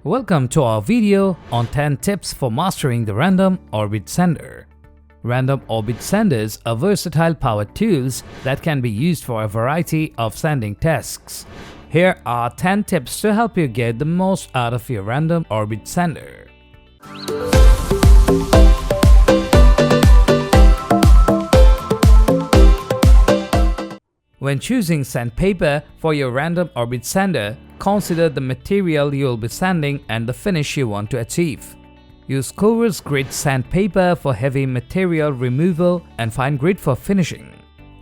Welcome to our video on 10 tips for mastering the random orbit sander. Random orbit sanders are versatile power tools that can be used for a variety of sanding tasks. Here are 10 tips to help you get the most out of your random orbit sander. When choosing sandpaper for your random orbit sander, consider the material you will be sanding and the finish you want to achieve. Use coarse grit sandpaper for heavy material removal and fine grit for finishing.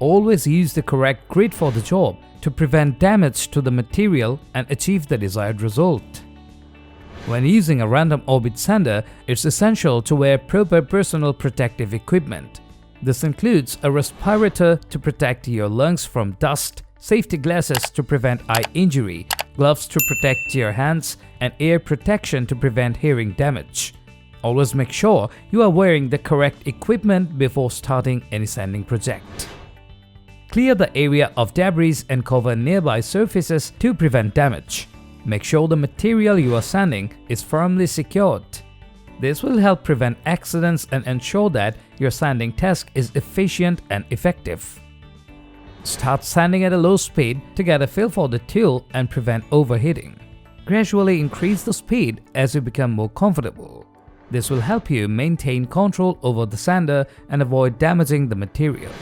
Always use the correct grit for the job to prevent damage to the material and achieve the desired result. When using a random orbit sander, it's essential to wear proper personal protective equipment. This includes a respirator to protect your lungs from dust, safety glasses to prevent eye injury, gloves to protect your hands, and ear protection to prevent hearing damage. Always make sure you are wearing the correct equipment before starting any sanding project. Clear the area of debris and cover nearby surfaces to prevent damage. Make sure the material you are sanding is firmly secured. This will help prevent accidents and ensure that your sanding task is efficient and effective. Start sanding at a low speed to get a feel for the tool and prevent overheating. Gradually increase the speed as you become more comfortable. This will help you maintain control over the sander and avoid damaging the material.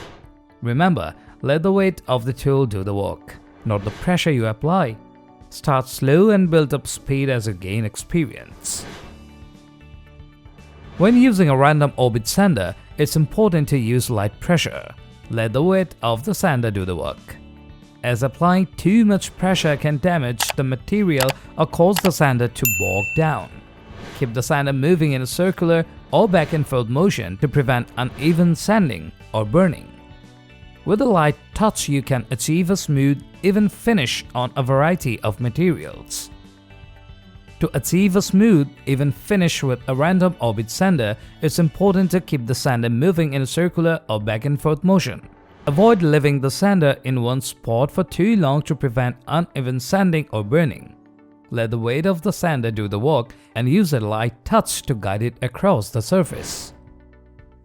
Remember, let the weight of the tool do the work, not the pressure you apply. Start slow and build up speed as you gain experience. When using a random orbit sander, it's important to use light pressure. Let the weight of the sander do the work, as applying too much pressure can damage the material or cause the sander to bog down. Keep the sander moving in a circular or back and forth motion to prevent uneven sanding or burning. With a light touch, you can achieve a smooth, even finish on a variety of materials. To achieve a smooth, even finish with a random orbit sander, it's important to keep the sander moving in a circular or back and forth motion. Avoid leaving the sander in one spot for too long to prevent uneven sanding or burning. Let the weight of the sander do the work and use a light touch to guide it across the surface.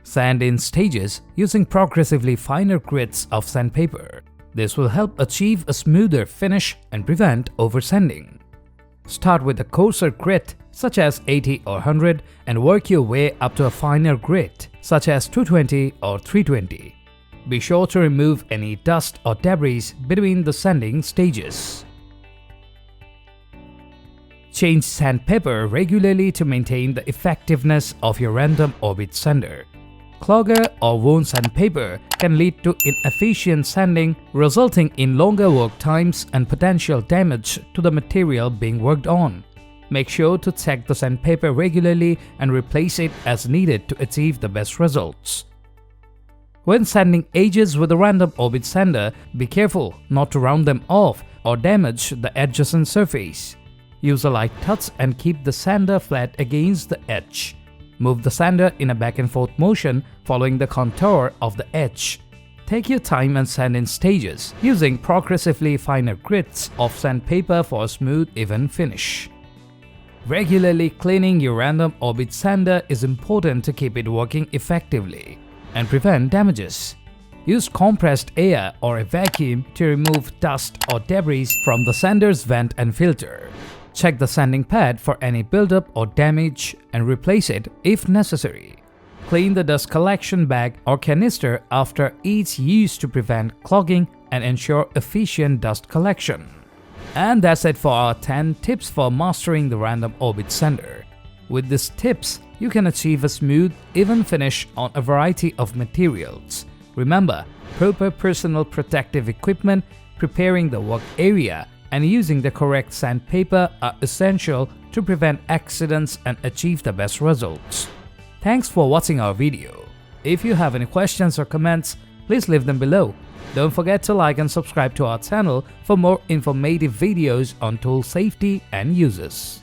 Sand in stages using progressively finer grits of sandpaper. This will help achieve a smoother finish and prevent oversanding. Start with a coarser grit such as 80 or 100 and work your way up to a finer grit such as 220 or 320. Be sure to remove any dust or debris between the sanding stages. Change sandpaper regularly to maintain the effectiveness of your random orbit sander. Clogger or worn sandpaper can lead to inefficient sanding, resulting in longer work times and potential damage to the material being worked on. Make sure to check the sandpaper regularly and replace it as needed to achieve the best results. When sanding edges with a random orbit sander, be careful not to round them off or damage the adjacent surface. Use a light touch and keep the sander flat against the edge. Move the sander in a back and forth motion following the contour of the edge. Take your time and sand in stages, using progressively finer grits of sandpaper for a smooth, even finish. Regularly cleaning your random orbit sander is important to keep it working effectively and prevent damages. Use compressed air or a vacuum to remove dust or debris from the sander's vent and filter. Check the sanding pad for any buildup or damage and replace it if necessary. Clean the dust collection bag or canister after each use to prevent clogging and ensure efficient dust collection. And that's it for our 10 tips for mastering the random orbit sander. With these tips, you can achieve a smooth, even finish on a variety of materials. Remember, proper personal protective equipment, preparing the work area, and using the correct sandpaper are essential to prevent accidents and achieve the best results. Thanks for watching our video. If you have any questions or comments, please leave them below. Don't forget to like and subscribe to our channel for more informative videos on tool safety and uses.